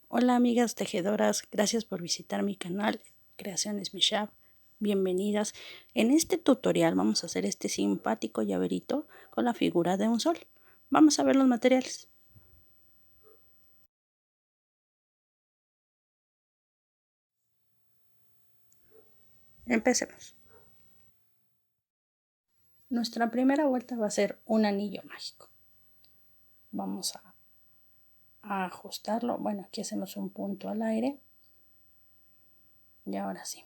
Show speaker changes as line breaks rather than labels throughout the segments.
Hola amigas tejedoras, gracias por visitar mi canal Creaciones Mishap. Bienvenidas. En este tutorial vamos a hacer este simpático llaverito con la figura de un sol. Vamos a ver los materiales. Empecemos. Nuestra primera vuelta va a ser un anillo mágico. Vamos a ajustarlo. Bueno, aquí hacemos un punto al aire. Y ahora sí.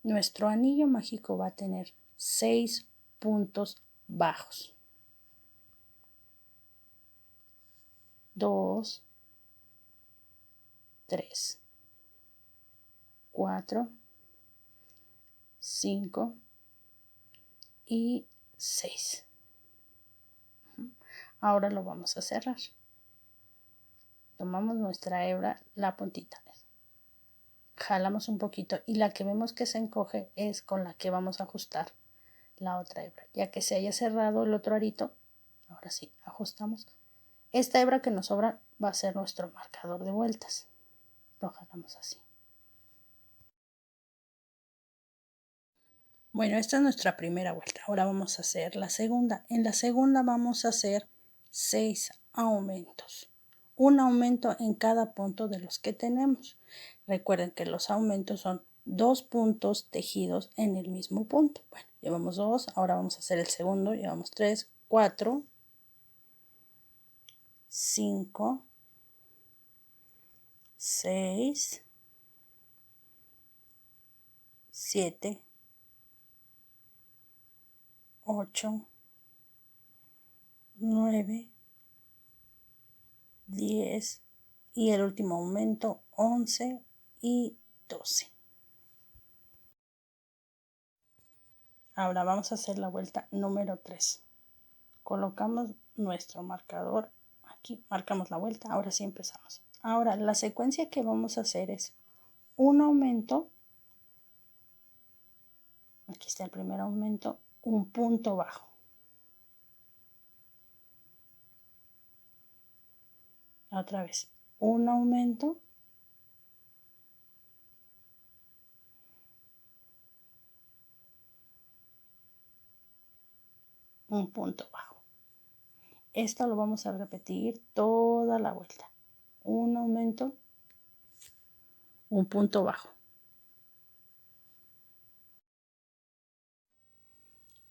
Nuestro anillo mágico va a tener 6 puntos bajos. 2, 3, 4, 5 y 6. Ahora lo vamos a cerrar. Tomamos nuestra hebra, la puntita, jalamos un poquito y la que vemos que se encoge es con la que vamos a ajustar la otra hebra. Ya que se haya cerrado el otro arito, ahora sí, ajustamos. Esta hebra que nos sobra va a ser nuestro marcador de vueltas. Lo jalamos así. Bueno, esta es nuestra primera vuelta. Ahora vamos a hacer la segunda. En la segunda vamos a hacer 6 aumentos. Un aumento en cada punto de los que tenemos. Recuerden que los aumentos son 2 puntos tejidos en el mismo punto. Bueno, llevamos 2, ahora vamos a hacer el segundo. Llevamos 3, 4, 5, 6, 7, 8, 9, 10 y el último aumento 11 y 12. Ahora vamos a hacer la vuelta número 3. Colocamos nuestro marcador aquí, marcamos la vuelta, ahora sí empezamos. Ahora la secuencia que vamos a hacer es un aumento, aquí está el primer aumento, un punto bajo. Otra vez, un aumento, un punto bajo. Esto lo vamos a repetir toda la vuelta. Un aumento, un punto bajo.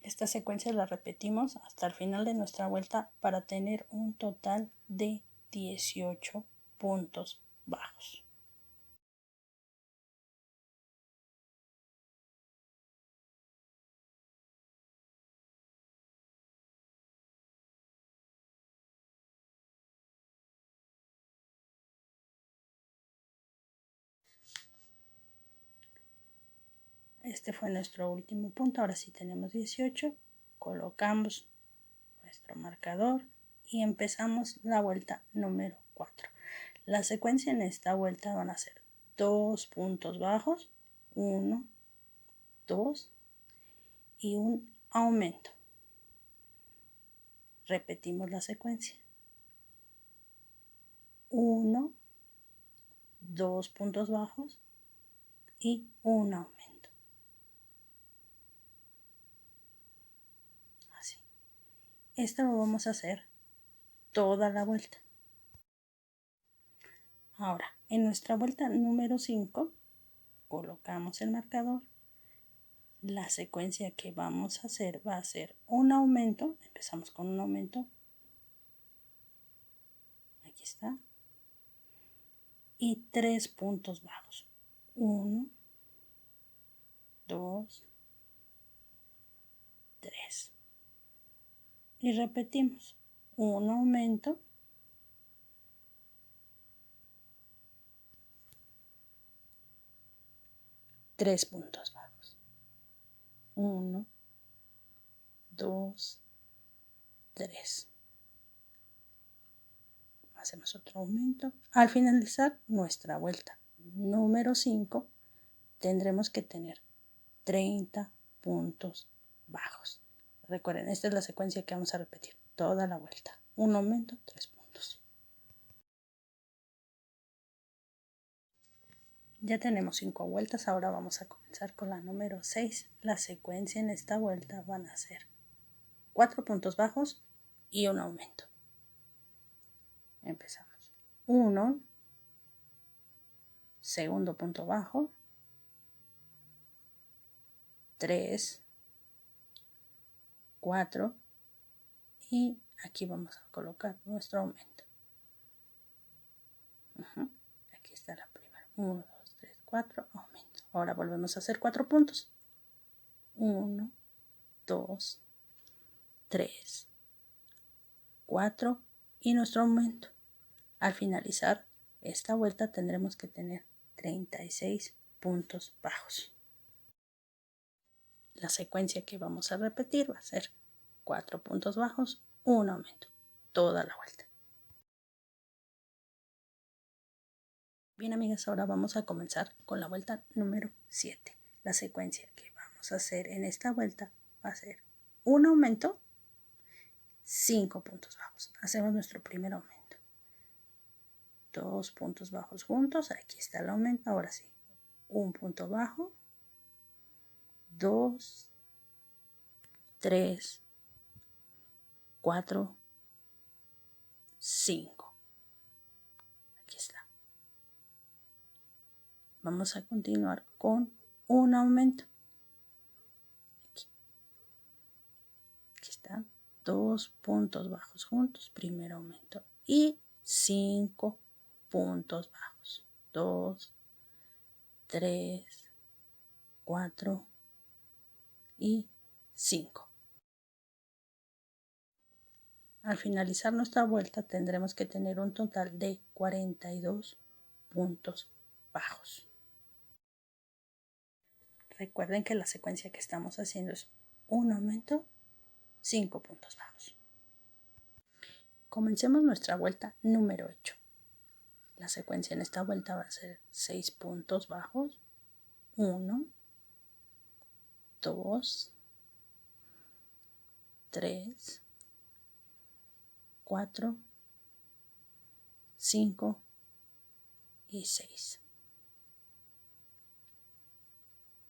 Esta secuencia la repetimos hasta el final de nuestra vuelta para tener un total de 18 puntos bajos. Este fue nuestro último punto. Ahora sí tenemos 18. Colocamos nuestro marcador y empezamos la vuelta número 4. La secuencia en esta vuelta van a ser 2 puntos bajos, 1, 2 y un aumento. Repetimos la secuencia. 1, 2 puntos bajos y un aumento. Así. Esto lo vamos a hacer toda la vuelta. Ahora, en nuestra vuelta número 5, colocamos el marcador. La secuencia que vamos a hacer va a ser un aumento. Empezamos con un aumento. Aquí está. Y 3 puntos bajos. 1, 2, 3. Y repetimos. Un aumento. 3 puntos bajos. 1, 2, 3. Hacemos otro aumento. Al finalizar nuestra vuelta número 5, tendremos que tener 30 puntos bajos. Recuerden, esta es la secuencia que vamos a repetir toda la vuelta. Un aumento, 3 puntos. Ya tenemos 5 vueltas, ahora vamos a comenzar con la número 6. La secuencia en esta vuelta van a ser 4 puntos bajos y un aumento. Empezamos. 1, segundo punto bajo, 3, 4 y aquí vamos a colocar nuestro aumento. Aquí está la primera. 1, 2, 3, 4, aumento. Ahora volvemos a hacer 4 puntos. 1, 2, 3, 4 y nuestro aumento. Al finalizar esta vuelta tendremos que tener 36 puntos bajos. La secuencia que vamos a repetir va a ser 4 puntos bajos, un aumento, toda la vuelta. Bien, amigas, ahora vamos a comenzar con la vuelta número 7. La secuencia que vamos a hacer en esta vuelta va a ser un aumento, 5 puntos bajos. Hacemos nuestro primer aumento. 2 puntos bajos juntos, aquí está el aumento. Ahora sí, un punto bajo, 2, 3, 4, 5. Aquí está. Vamos a continuar con un aumento. Aquí está. 2 puntos bajos juntos, primer aumento. Y 5 puntos bajos. 2, 3, 4 y 5. Al finalizar nuestra vuelta tendremos que tener un total de 42 puntos bajos. Recuerden que la secuencia que estamos haciendo es un aumento, 5 puntos bajos. Comencemos nuestra vuelta número 8. La secuencia en esta vuelta va a ser 6 puntos bajos, 1, 2, 3, 4, 5 y 6.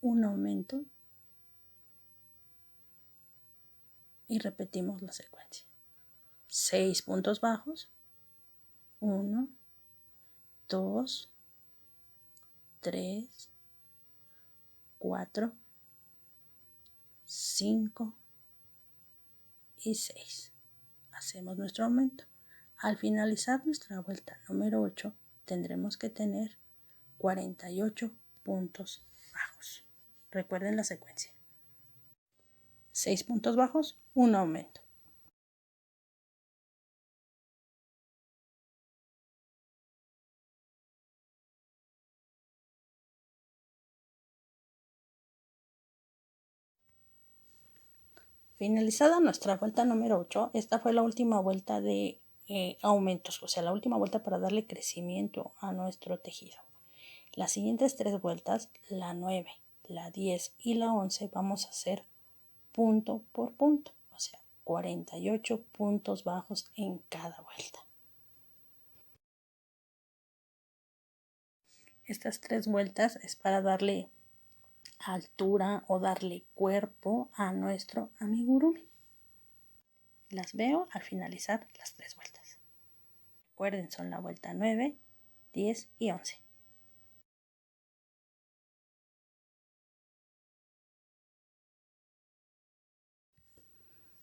Un aumento y repetimos la secuencia. 6 puntos bajos, 1, 2, 3, 4, 5 y 6. Hacemos nuestro aumento. Al finalizar nuestra vuelta número 8 tendremos que tener 48 puntos bajos. Recuerden la secuencia. 6 puntos bajos, un aumento. Finalizada nuestra vuelta número 8, esta fue la última vuelta de aumentos, o sea, la última vuelta para darle crecimiento a nuestro tejido. Las siguientes 3 vueltas, la 9, la 10 y la 11, vamos a hacer punto por punto, o sea, 48 puntos bajos en cada vuelta. Estas 3 vueltas es para darle altura o darle cuerpo a nuestro amigurumi. Las veo al finalizar las 3 vueltas. Recuerden, son la vuelta 9, 10 y 11.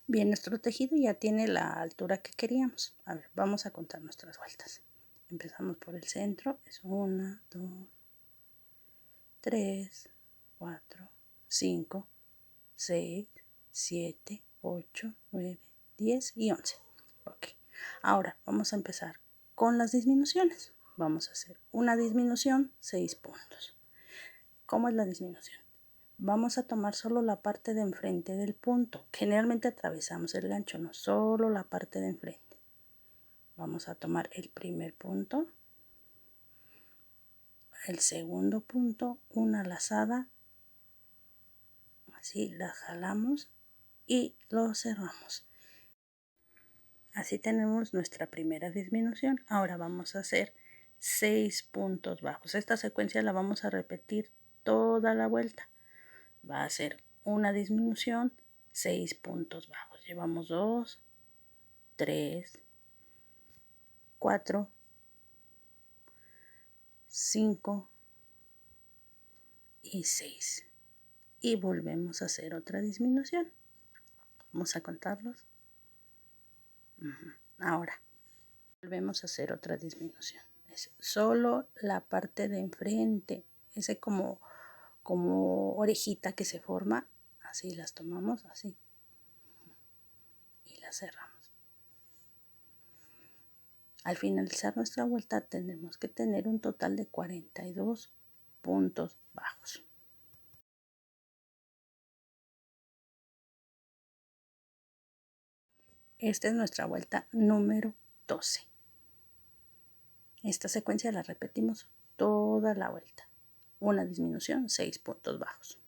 Bien, nuestro tejido ya tiene la altura que queríamos. A ver, vamos a contar nuestras vueltas. Empezamos por el centro. Es 1, 2, 3, 4, 5, 6, 7, 8, 9, 10 y 11. Ok. Ahora vamos a empezar con las disminuciones. Vamos a hacer una disminución, 6 puntos. ¿Cómo es la disminución? Vamos a tomar solo la parte de enfrente del punto. Generalmente atravesamos el gancho, no solo la parte de enfrente. Vamos a tomar el primer punto, el segundo punto, una lazada, así la jalamos y lo cerramos. Así tenemos nuestra primera disminución. Ahora vamos a hacer 6 puntos bajos. Esta secuencia la vamos a repetir toda la vuelta. Va a ser una disminución, 6 puntos bajos. Llevamos 2, 3, 4, 5 y 6. Y volvemos a hacer otra disminución. Vamos a contarlos. Ahora, volvemos a hacer otra disminución. Es solo la parte de enfrente, ese como orejita que se forma, así las tomamos, así. Y las cerramos. Al finalizar nuestra vuelta tendremos que tener un total de 42 puntos bajos. Esta es nuestra vuelta número 12. Esta secuencia la repetimos toda la vuelta. Una disminución, 6 puntos bajos.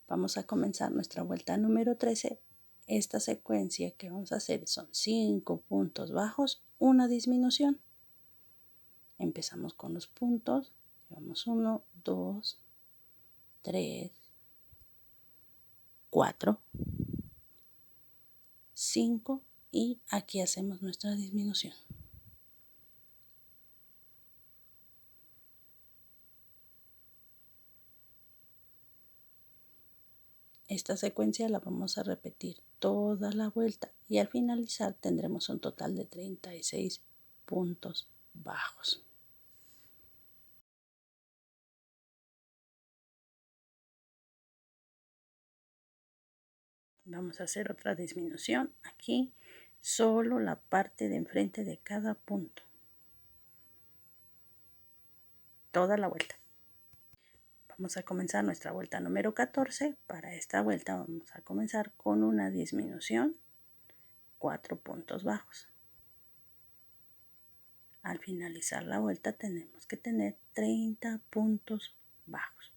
Vamos a comenzar nuestra vuelta número 13. Esta secuencia que vamos a hacer son 5 puntos bajos, una disminución. Empezamos con los puntos. Llevamos 1, 2, 3, 4, 5 y aquí hacemos nuestra disminución. Esta secuencia la vamos a repetir toda la vuelta y al finalizar tendremos un total de 36 puntos bajos. Vamos a hacer otra disminución aquí, solo la parte de enfrente de cada punto. Toda la vuelta. Vamos a comenzar nuestra vuelta número 14. Para esta vuelta vamos a comenzar con una disminución, 4 puntos bajos. Al finalizar la vuelta tenemos que tener 30 puntos bajos.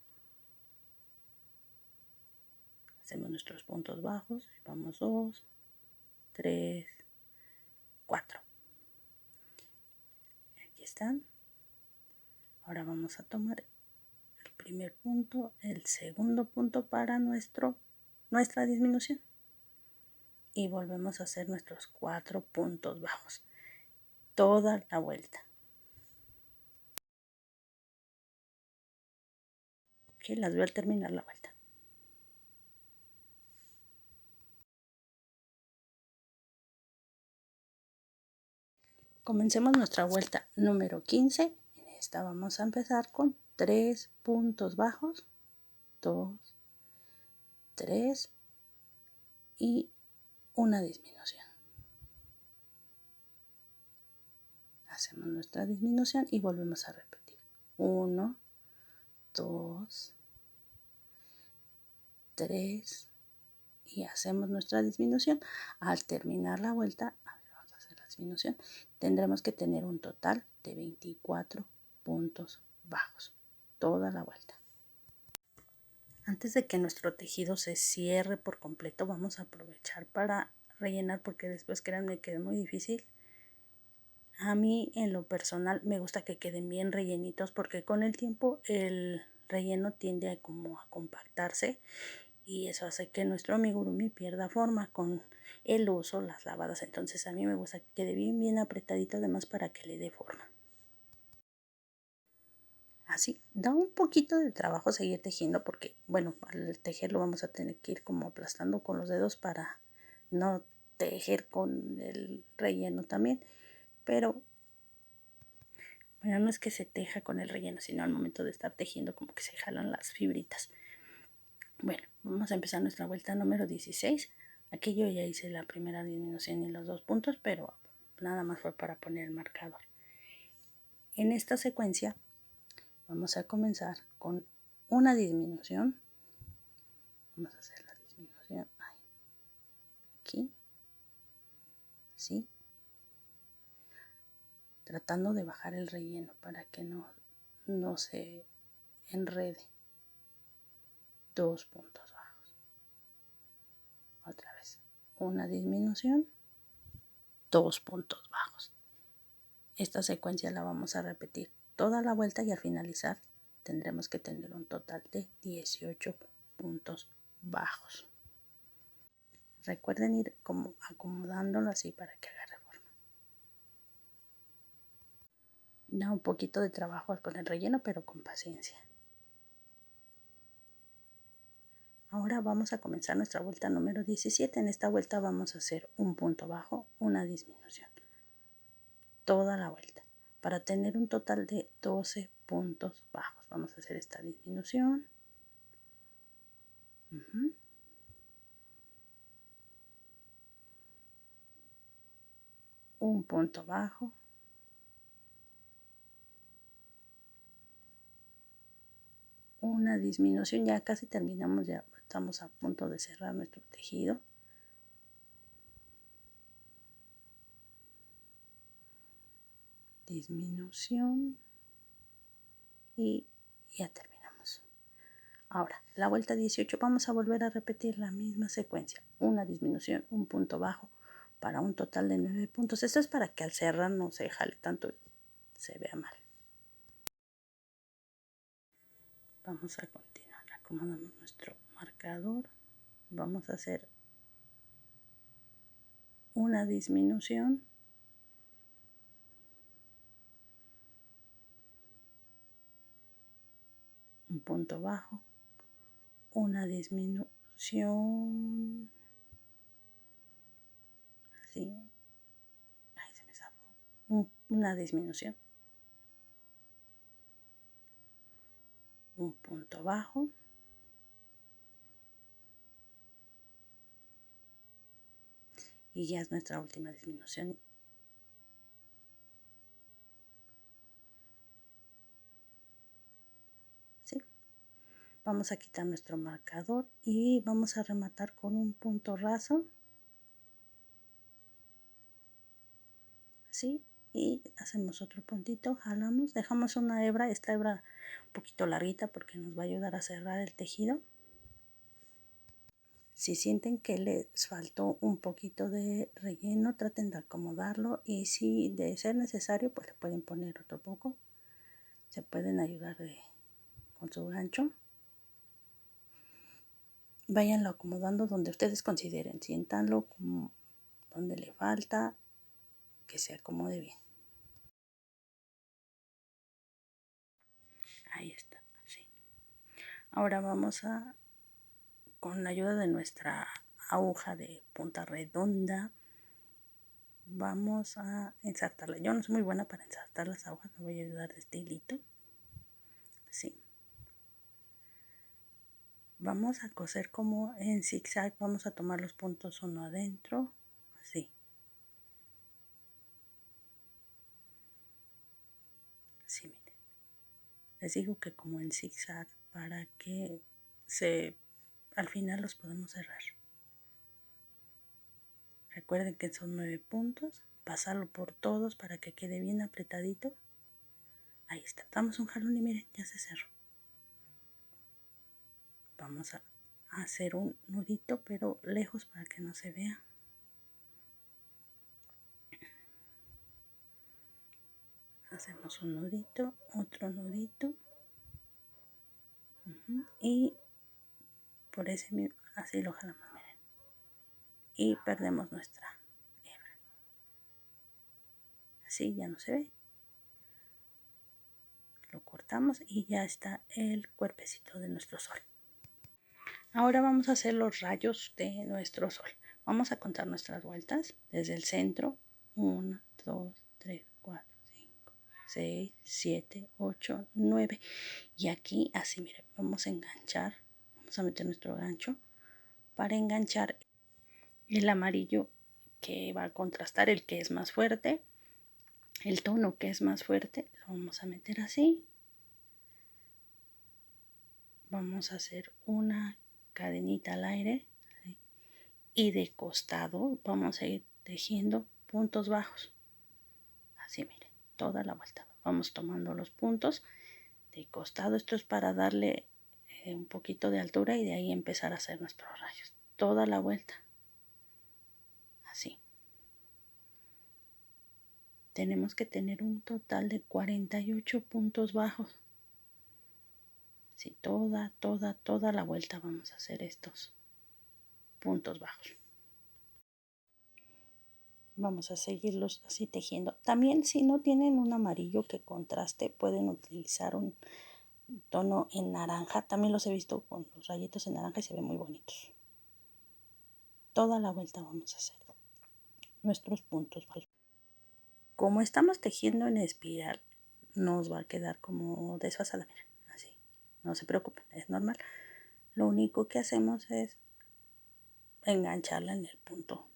Hacemos nuestros puntos bajos, vamos 2, 3, 4. Aquí están. Ahora vamos a tomar el primer punto, el segundo punto para nuestra disminución. Y volvemos a hacer nuestros 4 puntos bajos. Toda la vuelta. Ok, las veo al terminar la vuelta. Comencemos nuestra vuelta número 15. En esta vamos a empezar con 3 puntos bajos, 2, 3 y una disminución. Hacemos nuestra disminución y volvemos a repetir. 1, 2, 3 y hacemos nuestra disminución. Al terminar la vuelta, vamos a hacer la disminución, tendremos que tener un total de 24 puntos bajos, toda la vuelta. Antes de que nuestro tejido se cierre por completo, vamos a aprovechar para rellenar, porque después, créanme que es muy difícil. A mí en lo personal me gusta que queden bien rellenitos, porque con el tiempo el relleno tiende a como a compactarse y eso hace que nuestro amigurumi pierda forma con el uso, las lavadas. Entonces a mí me gusta que quede bien apretadito, además para que le dé forma. Así, da un poquito de trabajo seguir tejiendo porque, bueno, al tejerlo vamos a tener que ir como aplastando con los dedos para no tejer con el relleno también. Pero, bueno, no es que se teja con el relleno, sino al momento de estar tejiendo como que se jalan las fibritas. Bueno, vamos a empezar nuestra vuelta número 16. Aquí yo ya hice la primera disminución y los 2 puntos, pero nada más fue para poner el marcador. En esta secuencia vamos a comenzar con una disminución. Vamos a hacer la disminución aquí, así, tratando de bajar el relleno para que no se enrede. 2 puntos bajos. Otra vez, una disminución, 2 puntos bajos. Esta secuencia la vamos a repetir toda la vuelta y al finalizar tendremos que tener un total de 18 puntos bajos. Recuerden ir como acomodándolo así para que agarre forma. Da un poquito de trabajo con el relleno, pero con paciencia. Ahora vamos a comenzar nuestra vuelta número 17. En esta vuelta vamos a hacer un punto bajo, una disminución. Toda la vuelta. Para tener un total de 12 puntos bajos. Vamos a hacer esta disminución. Un punto bajo. Una disminución, ya casi terminamos, ya estamos a punto de cerrar nuestro tejido. Disminución y ya terminamos. Ahora, la vuelta 18 vamos a volver a repetir la misma secuencia. Una disminución, un punto bajo para un total de 9 puntos. Esto es para que al cerrar no se jale tanto y se vea mal. Vamos a continuar. Acomodamos nuestro marcador. Vamos a hacer una disminución. Un punto bajo. Una disminución. Así. Ahí se me zafó. Una disminución. Un punto bajo. Y ya es nuestra última disminución. ¿Sí? Vamos a quitar nuestro marcador y vamos a rematar con un punto raso. ¿Sí? Y hacemos otro puntito, jalamos, dejamos una hebra, esta hebra un poquito larguita porque nos va a ayudar a cerrar el tejido. Si sienten que les faltó un poquito de relleno, traten de acomodarlo y si de ser necesario, pues le pueden poner otro poco. Se pueden ayudar con su gancho. Váyanlo acomodando donde ustedes consideren, siéntanlo como donde le falta, que se acomode bien. Ahí está, sí. Ahora vamos a, con la ayuda de nuestra aguja de punta redonda, vamos a ensartarla. Yo no soy muy buena para ensartar las agujas, me voy a ayudar de este hilito. Sí. Vamos a coser como en zigzag, vamos a tomar los puntos uno adentro, así. Así, miren. Les digo que como en zigzag para que al final los podemos cerrar. Recuerden que son 9 puntos, pasarlo por todos para que quede bien apretadito. Ahí está, damos un jalón y miren, ya se cerró. Vamos a hacer un nudito pero lejos para que no se vea. Hacemos un nudito, otro nudito. Y por ese mismo, así lo jalamos, miren. Y perdemos nuestra hebra. Así ya no se ve. Lo cortamos y ya está el cuerpecito de nuestro sol. Ahora vamos a hacer los rayos de nuestro sol. Vamos a contar nuestras vueltas desde el centro. 1, 2, 3, 4, 5, 6, 7, 8, 9. Y aquí así, miren, vamos a enganchar. Vamos a meter nuestro gancho para enganchar el amarillo que va a contrastar, el que es más fuerte. El tono que es más fuerte lo vamos a meter así. Vamos a hacer una cadenita al aire, ¿sí? Y de costado vamos a ir tejiendo puntos bajos. Así, miren, toda la vuelta. Vamos tomando los puntos de costado. Esto es para darle un poquito de altura y de ahí empezar a hacer nuestros rayos. Toda la vuelta. Así. tenemos que tener un total de 48 puntos bajos. Si toda la vuelta vamos a hacer estos puntos bajos. Vamos a seguirlos así tejiendo. También si no tienen un amarillo que contraste, pueden utilizar un tono en naranja. También los he visto con los rayitos en naranja y se ven muy bonitos. Toda la vuelta vamos a hacer nuestros puntos bajos. Como estamos tejiendo en espiral, nos va a quedar como desfasada, miren, así. No se preocupen, es normal. Lo único que hacemos es engancharla en el punto.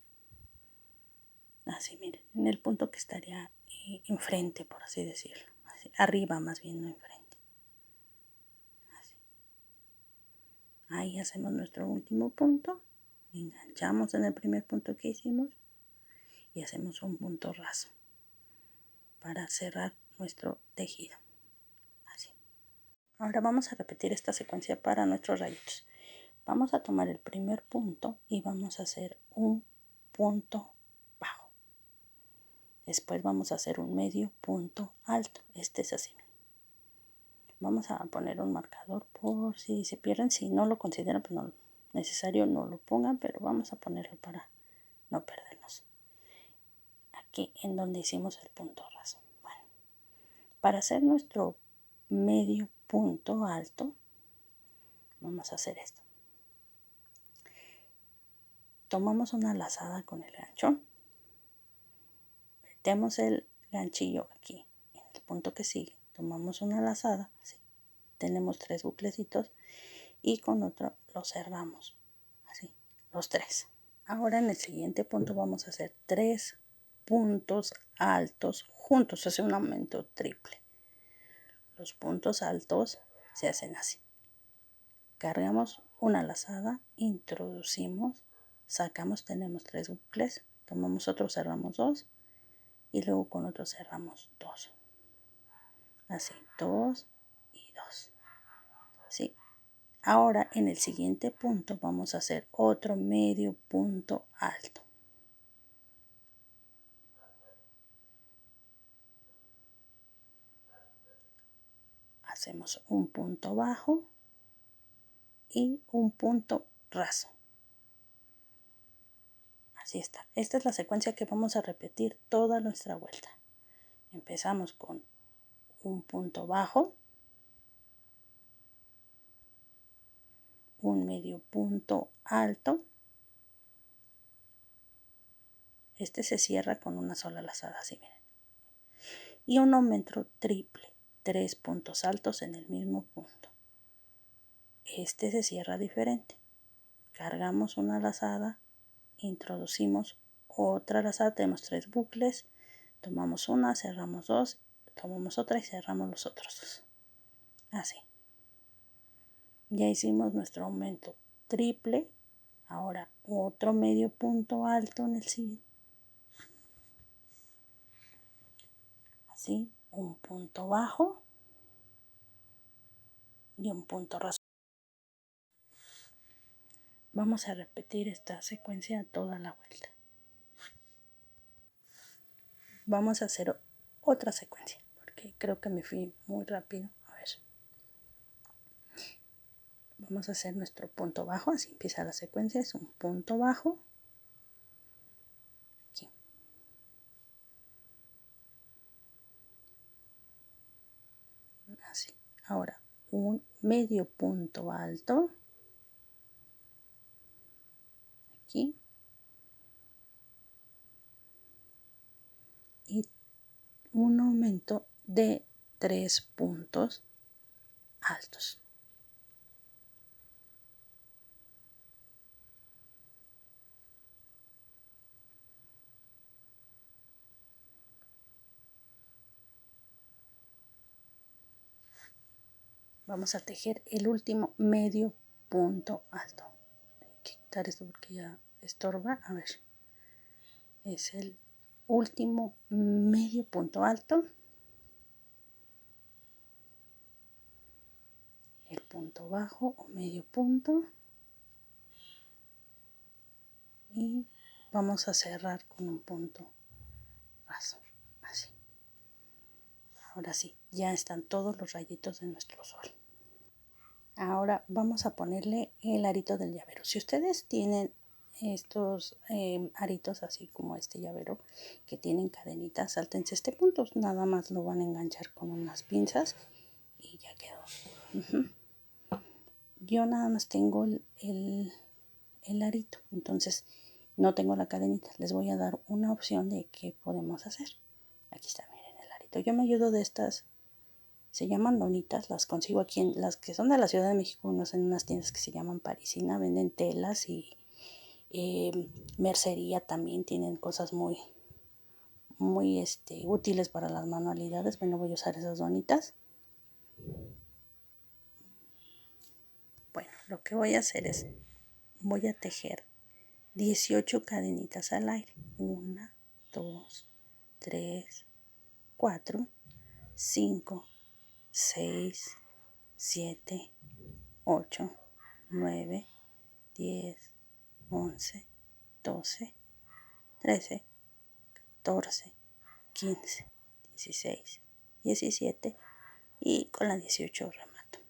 Así, miren, en el punto que estaría enfrente, por así decirlo. Así, arriba más bien, no enfrente. Así. Ahí hacemos nuestro último punto. Enganchamos en el primer punto que hicimos y hacemos un punto raso para cerrar nuestro tejido. Así. Ahora vamos a repetir esta secuencia para nuestros rayitos. Vamos a tomar el primer punto y vamos a hacer un punto bajo. Después vamos a hacer un medio punto alto. Este es así. Vamos a poner un marcador por si se pierden. Si no lo consideran pues no necesario, no lo pongan, pero vamos a ponerlo para no perdernos. Aquí en donde hicimos el punto raso. Bueno, para hacer nuestro medio punto alto, vamos a hacer esto. Tomamos una lazada con el ganchón. Metemos el ganchillo aquí en el punto que sigue. Tomamos una lazada, así. Tenemos 3 buclecitos y con otro lo cerramos, así, los 3. Ahora en el siguiente punto vamos a hacer 3 puntos altos juntos, hace un aumento triple. Los puntos altos se hacen así. Cargamos una lazada, introducimos, sacamos, tenemos 3 bucles, tomamos otro, cerramos 2 y luego con otro cerramos 2. Así, 2 y 2. ¿Sí? Ahora en el siguiente punto vamos a hacer otro medio punto alto. Hacemos un punto bajo y un punto raso. Así está. Esta es la secuencia que vamos a repetir toda nuestra vuelta. Empezamos con un punto bajo, un medio punto alto. Este se cierra con una sola lazada, así miren. Y un aumento triple, 3 puntos altos en el mismo punto. Este se cierra diferente. Cargamos una lazada, introducimos otra lazada, tenemos 3 bucles, tomamos una, cerramos 2, tomamos otra y cerramos los otros 2. Así. Ya hicimos nuestro aumento triple. Ahora otro medio punto alto en el siguiente. Así, un punto bajo y un punto raso. Vamos a repetir esta secuencia toda la vuelta. Vamos a hacer otra secuencia porque creo que me fui muy rápido. A ver. Vamos a hacer nuestro punto bajo, así empieza la secuencia, es un punto bajo. Aquí. Así. Ahora un medio punto alto. Aquí. Y un aumento de 3 puntos altos. Vamos a tejer el último medio punto alto. Hay que quitar esto porque ya estorba. A ver, es el último medio punto alto. El punto bajo o medio punto. Y vamos a cerrar con un punto raso, así. Ahora sí, ya están todos los rayitos de nuestro sol. Ahora vamos a ponerle el arito del llavero. Si ustedes tienen estos aritos así como este llavero que tienen cadenitas, sáltense este punto. Nada más lo van a enganchar con unas pinzas y ya quedó. Yo nada más tengo el arito, entonces no tengo la cadenita. Les voy a dar una opción de qué podemos hacer. Aquí está, miren el arito. Yo me ayudo de estas, se llaman donitas, las consigo aquí en las que son de la Ciudad de México, en unas tiendas que se llaman Parisina, venden telas y mercería también, tienen cosas muy útiles para las manualidades. Bueno, voy a usar esas donitas. Bueno, lo que voy a hacer es, voy a tejer 18 cadenitas al aire. 1, 2, 3, 4, 5, 6, 7, 8, 9, 10, 11, 12, 13, 14, 15, 16, 17 y con la 18 remato.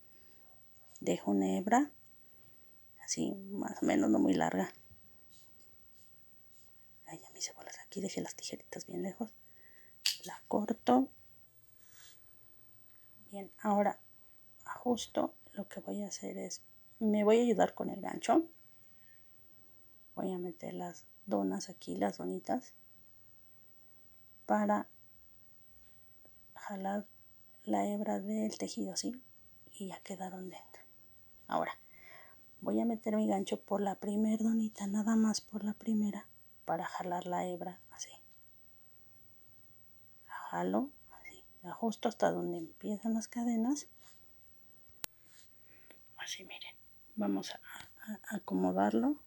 Dejo una hebra así más o menos, no muy larga. Ay, ya me hice bolas aquí, dejé las tijeritas bien lejos. La corto. Bien, ahora ajusto. Lo que voy a hacer es, me voy a ayudar con el gancho. Voy a meter las donas aquí, las donitas, para jalar la hebra del tejido así y ya quedaron dentro. Ahora voy a meter mi gancho por la primera donita, nada más por la primera, para jalar la hebra así. La jalo así, la ajusto hasta donde empiezan las cadenas. Así, miren, vamos a acomodarlo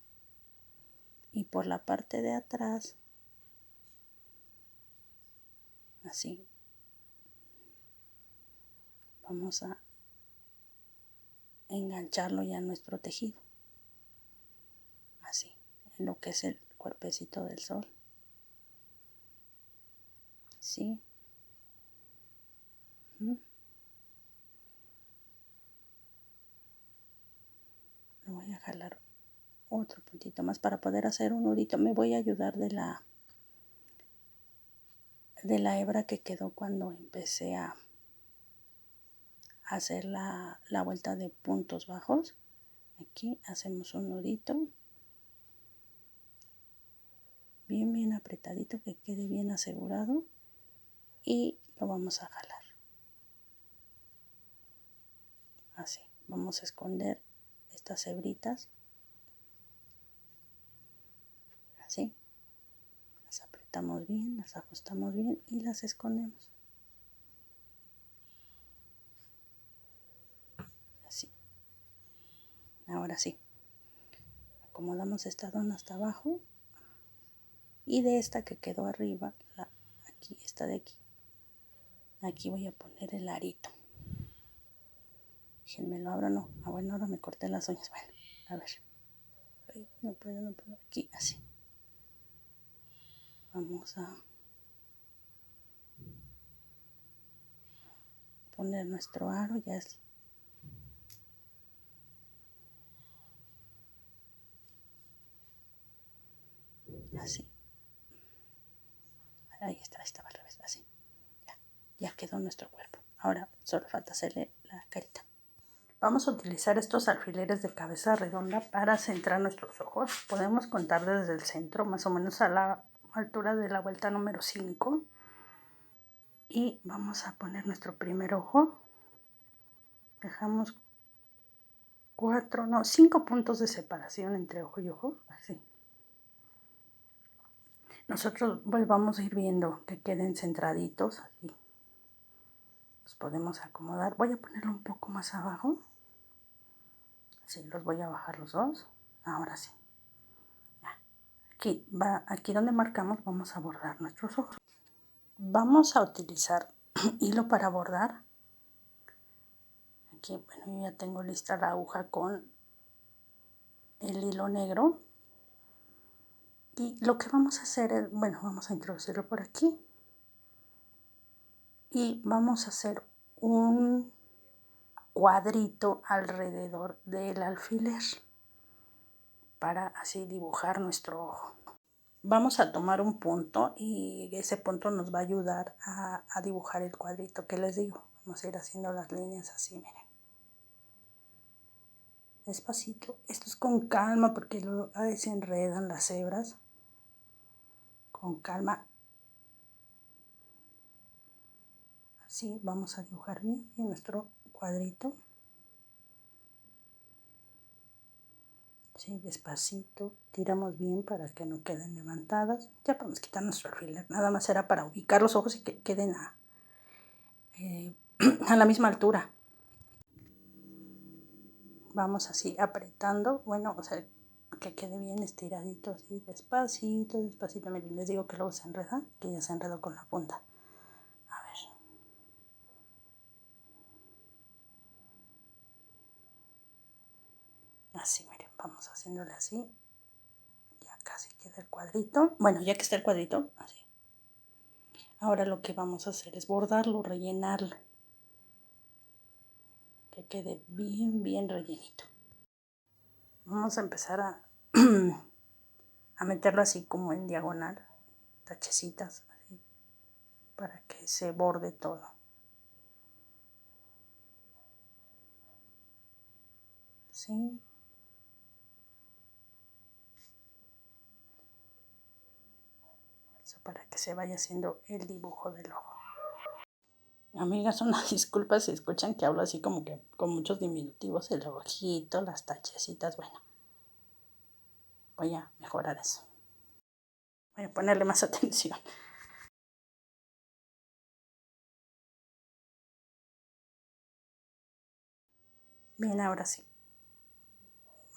y por la parte de atrás así vamos a engancharlo ya en nuestro tejido, así, en lo que es el cuerpecito del sol. ¿Sí? Lo voy a jalar otro puntito más para poder hacer un nudito. Me voy a ayudar de la hebra que quedó cuando empecé a hacer la vuelta de puntos bajos. Aquí hacemos un nudito bien apretadito, que quede bien asegurado, y lo vamos a jalar así. Vamos a esconder estas hebritas así, las apretamos bien, las ajustamos bien y las escondemos así. Ahora sí, acomodamos esta dona hasta abajo y de esta que quedó arriba, aquí, esta de aquí voy a poner el arito. Déjenme lo abro, no, bueno, ahora me corté las uñas. Bueno, a ver, ay, no puedo, aquí, así. Vamos a poner nuestro aro, ya es así. Ahí está, estaba al revés, así. Ya quedó nuestro cuerpo. Ahora solo falta hacerle la carita. Vamos a utilizar estos alfileres de cabeza redonda para centrar nuestros ojos. Podemos contar desde el centro, más o menos a la altura de la vuelta número 5. Y vamos a poner nuestro primer ojo. Dejamos 5 puntos de separación entre ojo y ojo, así. Nosotros pues vamos a ir viendo que queden centraditos, así. Los podemos acomodar. Voy a ponerlo un poco más abajo. Así, los voy a bajar los dos. Ahora sí. Aquí donde marcamos vamos a bordar nuestros ojos. Vamos a utilizar hilo para bordar. Aquí, bueno, yo ya tengo lista la aguja con el hilo negro. Y lo que vamos a hacer es, bueno, vamos a introducirlo por aquí. y vamos a hacer un cuadrito alrededor del alfiler para así dibujar nuestro ojo. Vamos a tomar un punto y ese punto nos va a ayudar a dibujar el cuadrito que les digo. Vamos a ir haciendo las líneas así, miren. Despacito. Esto es con calma porque luego a veces se enredan las hebras. Con calma. Así vamos a dibujar bien nuestro cuadrito. Sí, despacito, tiramos bien para que no queden levantadas. Ya podemos quitar nuestro alfiler. Nada más era para ubicar los ojos y que queden a la misma altura. Vamos así apretando, bueno, o sea, que quede bien estiradito, así despacito, despacito. Miren, les digo que luego se enreda, que ya se enredó con la punta. A ver. Así, miren, vamos haciéndole así. Ya casi queda el cuadrito. Bueno, ya que está el cuadrito, así. Ahora lo que vamos a hacer es bordarlo, rellenarlo. Que quede bien, bien rellenito. Vamos a empezar a meterlo así como en diagonal, tachecitas, así, para que se borde todo. ¿Sí? Eso para que se vaya haciendo el dibujo del ojo. Amigas, una disculpa si escuchan que hablo así como que con muchos diminutivos, el ojito, las tachecitas, bueno. Voy a mejorar eso. Voy a ponerle más atención. Bien, ahora sí.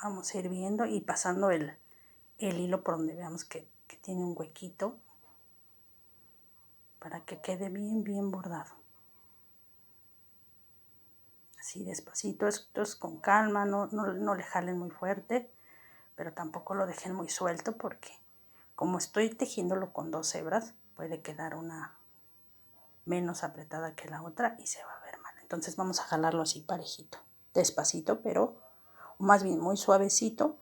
Vamos a ir viendo y pasando el hilo por donde veamos que tiene un huequito para que quede bien, bien bordado. Así despacito, esto es con calma, no le jalen muy fuerte, pero tampoco lo dejen muy suelto porque como estoy tejiéndolo con 2 hebras, puede quedar una menos apretada que la otra y se va a ver mal. Entonces vamos a jalarlo así parejito, despacito, pero más bien muy suavecito,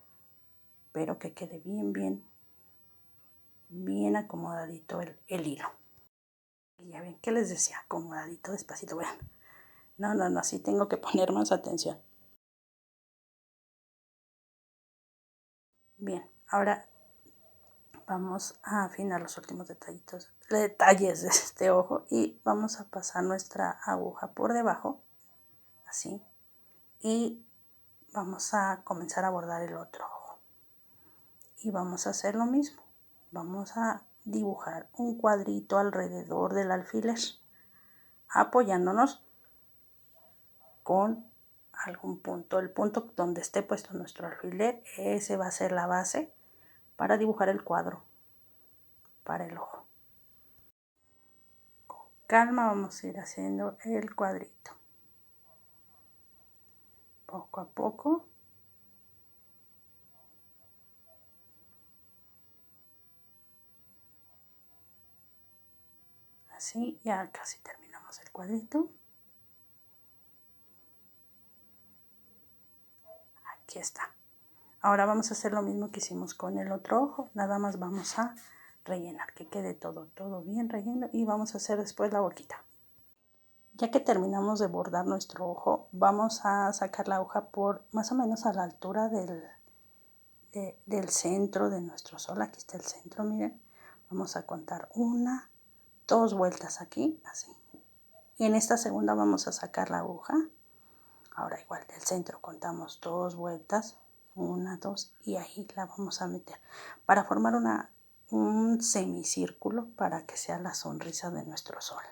pero que quede bien, bien, bien acomodadito el hilo. Y ya ven, ¿qué les decía? Acomodadito, despacito. Bueno, no, sí tengo que poner más atención. Bien, ahora vamos a afinar los últimos detalles de este ojo y vamos a pasar nuestra aguja por debajo, así, y vamos a comenzar a bordar el otro ojo. Y vamos a hacer lo mismo. Vamos a dibujar un cuadrito alrededor del alfiler, apoyándonos con algún punto. El punto donde esté puesto nuestro alfiler, ese va a ser la base para dibujar el cuadro para el ojo. Con calma vamos a ir haciendo el cuadrito. Poco a poco. Así, ya casi terminamos el cuadrito. Aquí está. Ahora vamos a hacer lo mismo que hicimos con el otro ojo. Nada más vamos a rellenar, que quede todo bien relleno. Y vamos a hacer después la boquita. Ya que terminamos de bordar nuestro ojo, vamos a sacar la hoja por más o menos a la altura del centro de nuestro sol. Aquí está el centro, miren. Vamos a contar 1, 2 vueltas aquí, así. Y en esta segunda vamos a sacar la aguja. Ahora igual del centro contamos 2 vueltas, 1, 2 y ahí la vamos a meter para formar un semicírculo para que sea la sonrisa de nuestro sol.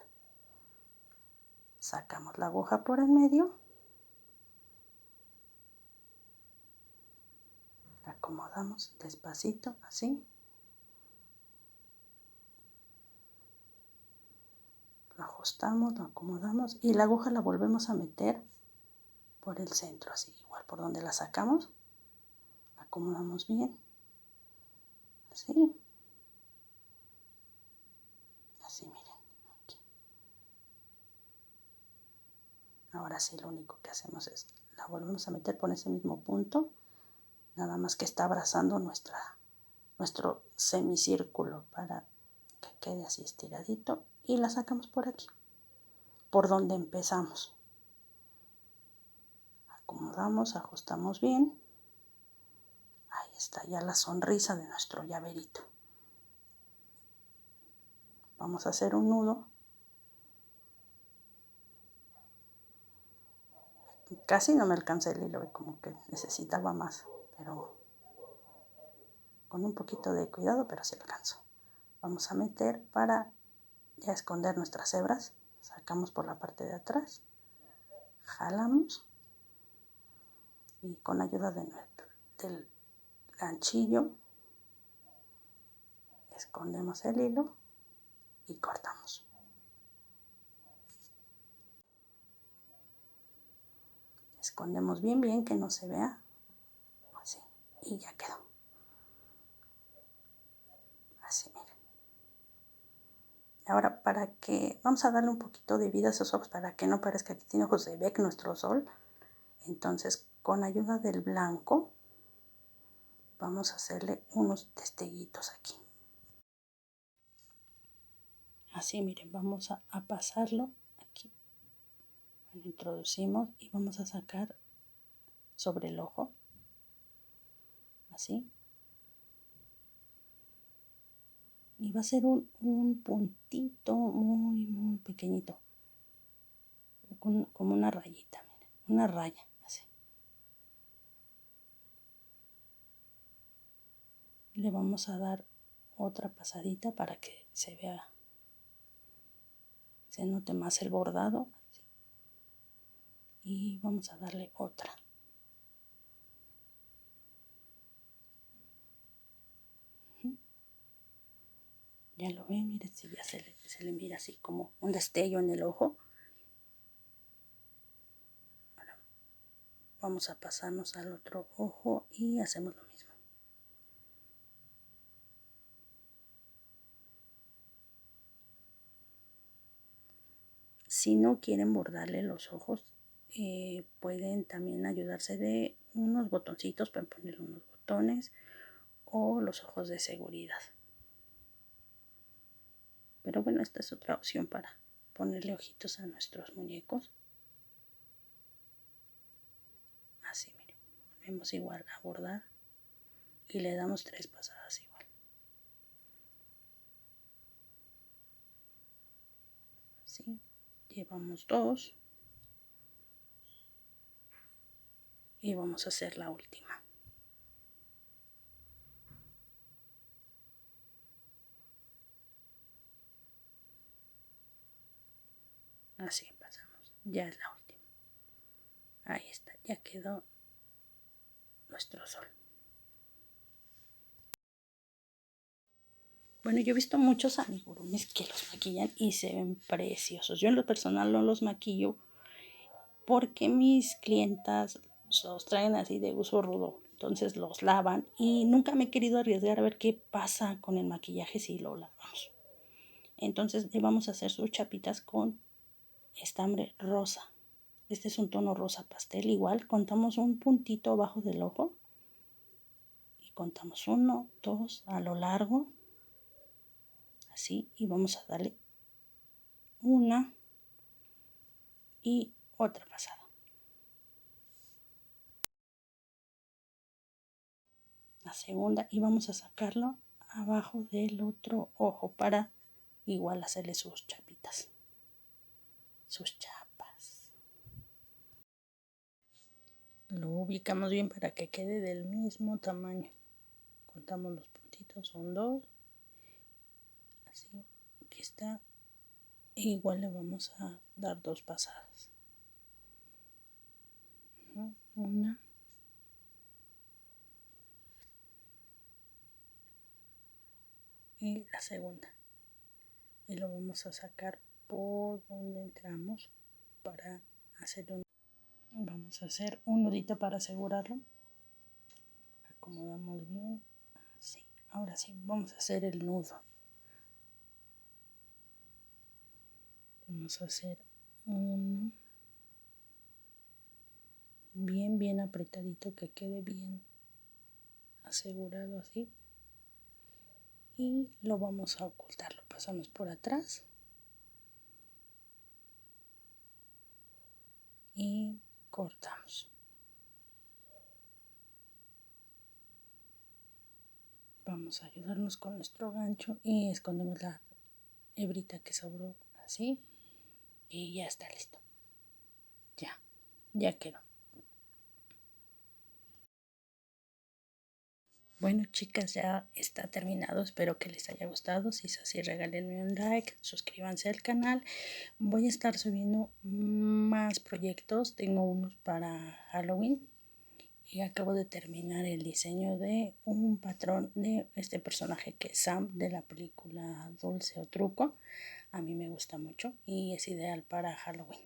Sacamos la aguja por el medio, la acomodamos despacito así, lo ajustamos, lo acomodamos y la aguja la volvemos a meter por el centro, así igual por donde la sacamos, la acomodamos bien, así, así miren, aquí. Ahora sí, lo único que hacemos es la volvemos a meter por ese mismo punto, nada más que está abrazando nuestro semicírculo para que quede así estiradito, y la sacamos por aquí, por donde empezamos. Acomodamos, ajustamos bien. Ahí está ya la sonrisa de nuestro llaverito. Vamos a hacer un nudo. Casi no me alcanza el hilo, como que necesitaba más, pero con un poquito de cuidado, pero sí alcanzo. Vamos a meter para ya esconder nuestras hebras. Sacamos por la parte de atrás, jalamos y con ayuda del ganchillo escondemos el hilo y cortamos. Escondemos bien que no se vea, así, y ya quedó. Así, miren. Ahora, vamos a darle un poquito de vida a esos ojos para que no parezca que tiene ojos de Beck nuestro sol. Entonces, con ayuda del blanco, vamos a hacerle unos destellitos aquí. Así, miren, vamos a pasarlo aquí. Lo introducimos y vamos a sacar sobre el ojo. Así. Y va a ser un puntito muy pequeñito. Como una rayita, miren, una raya, así. Le vamos a dar otra pasadita para que se vea, se note más el bordado. Así. Y vamos a darle otra. Ya lo ven, miren, si ya se le mira así como un destello en el ojo. Ahora vamos a pasarnos al otro ojo y hacemos lo mismo. Si no quieren bordarle los ojos, pueden también ayudarse de unos botoncitos, pueden ponerle unos botones o los ojos de seguridad. Pero bueno, esta es otra opción para ponerle ojitos a nuestros muñecos. Así, miren, volvemos igual a bordar y le damos 3 pasadas igual. Así, llevamos 2 y vamos a hacer la última. Así pasamos, ya es la última. Ahí está, ya quedó nuestro sol. Bueno, yo he visto muchos amigurumis que los maquillan y se ven preciosos. Yo en lo personal no los maquillo porque mis clientas los traen así de uso rudo. Entonces los lavan y nunca me he querido arriesgar a ver qué pasa con el maquillaje si lo lavamos. Entonces le vamos a hacer sus chapitas con estambre rosa. Este es un tono rosa pastel. Igual contamos un puntito abajo del ojo y contamos 1, 2 a lo largo. Así, y vamos a darle una y otra pasada. La segunda, y vamos a sacarlo abajo del otro ojo para igual hacerle sus chapitas, sus chapas. Lo ubicamos bien para que quede del mismo tamaño. Contamos los puntitos, son 2. Así, aquí está. Igual le vamos a dar 2 pasadas. Una. Y la segunda. Y lo vamos a sacar por donde entramos para hacer un... Vamos a hacer un nudito para asegurarlo. Acomodamos bien. Así. Ahora sí, vamos a hacer el nudo. Vamos a hacer 1, bien apretadito, que quede bien asegurado así. Y lo vamos a ocultar, lo pasamos por atrás y cortamos. Vamos a ayudarnos con nuestro gancho y escondemos la hebrita que sobró así y ya está listo. Ya quedó. Bueno, chicas, ya está terminado. Espero que les haya gustado. Si es así, regálenme un like, suscríbanse al canal. Voy a estar subiendo más proyectos. Tengo unos para Halloween y acabo de terminar el diseño de un patrón de este personaje que es Sam, de la película Dulce o Truco. A mí me gusta mucho y es ideal para Halloween.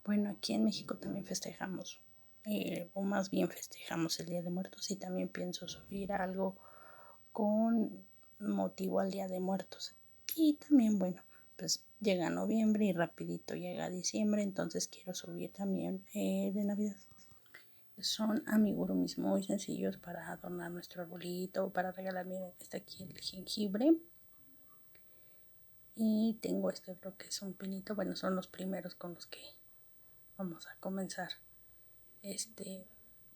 Bueno, aquí en México también festejamos, o más bien festejamos el Día de Muertos, y también pienso subir algo con motivo al Día de Muertos. Y también, bueno, pues llega noviembre y rapidito llega diciembre, entonces quiero subir también de Navidad. Son amigurumis muy sencillos para adornar nuestro arbolito o para regalar. Miren, está aquí el jengibre. Y tengo este otro que es un pinito. Bueno, son los primeros con los que vamos a comenzar este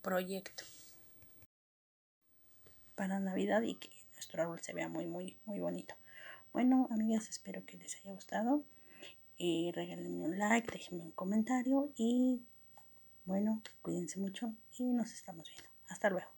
proyecto para Navidad y que nuestro árbol se vea muy bonito. Bueno, amigas, espero que les haya gustado. Regálenme un like, déjenme un comentario y bueno, cuídense mucho y nos estamos viendo. Hasta luego.